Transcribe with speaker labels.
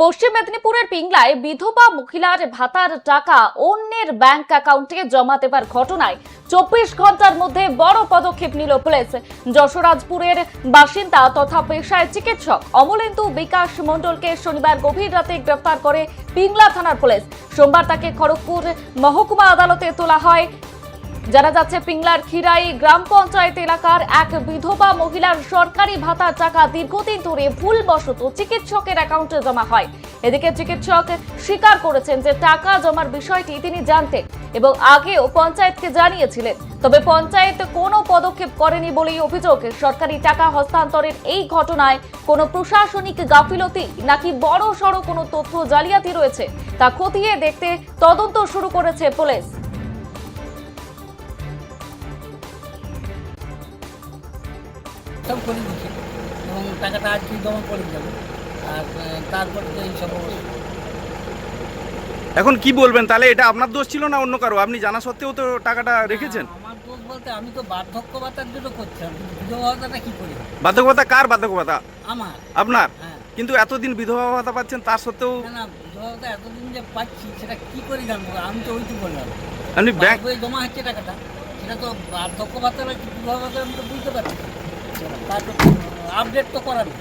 Speaker 1: পশ্চিম মেদিনীপুরের পিংলায় বিধবা মহিলার ভাতার টাকা অন্যের ব্যাংক অ্যাকাউন্টে জমা দেবার ঘটনায় 24 ঘন্টার মধ্যে বড় পদক্ষেপ নিল পুলিশ। যশোরাজপুরের বাসিন্দা তথা পেশায় চিকিৎসক অমলেন্দু বিকাশ মণ্ডলকে শনিবার গভীর রাতে গ্রেফতার করে পিংলা থানার পুলিশ। সোমবার তাকে খড়গপুর মহকুমা আদালতে তোলা হয়। জানা যাচ্ছে, পিংলার খিরাই গ্রাম পঞ্চায়েত এলাকার এক বিধবা মহিলার সরকারি ভাতার টাকা দীর্ঘদিন ধরে ভুলবশত চিকিৎসকের অ্যাকাউন্টে জমা হয়। এদিকে চিকিৎসক স্বীকার করেছেন যে টাকা জমার বিষয়টি তিনি জানতেন এবং আগেও পঞ্চায়েতকে জানিয়েছিলেন, তবে পঞ্চায়েত কোনো পদক্ষেপ করেনি বলেই অভিযোগ। সরকারি টাকা হস্তান্তরের এই ঘটনায় কোনো প্রশাসনিক গাফিলতি নাকি বড় সড় কোনো তথ্য জালিয়াতি রয়েছে তা খতিয়ে দেখতে তদন্ত শুরু করেছে পুলিশ।
Speaker 2: সব করে দিচ্ছি এবং টাকাটা আজকে জমা করে যাবো। আর তারপরে তো এই সব
Speaker 3: এখন কি বলবেন তাহলে? এটা আপনার দোষ ছিল না অন্য কারো? আপনি জানা সত্ত্বেও তো টাকাটা রেখেছেন।
Speaker 2: আমার দোষ বলতে আমি তো বার্ধক্য ভাতার জন্য করছিলাম, বিধবা ভাতাটা কি করি?
Speaker 3: বার্ধক্য ভাতা কার? বার্ধক্য ভাতা
Speaker 2: আমার।
Speaker 3: আপনার?
Speaker 2: হ্যাঁ।
Speaker 3: কিন্তু এতদিন বিধবা ভাতা পাচ্ছেন, তার সত্ত্বেও
Speaker 2: না, বিধবা ভাতা এতদিন যে পাচ্ছি সেটা কি করে জানবো? আমি তো ওইটু বললাম
Speaker 3: আপনি ব্যাংক
Speaker 2: বই জমা হচ্ছে টাকাটা, সেটা তো বার্ধক্য ভাতা বিধবা ভাতা আমি তো বুঝতে পারছি, তার আপডেট তো করার নেই।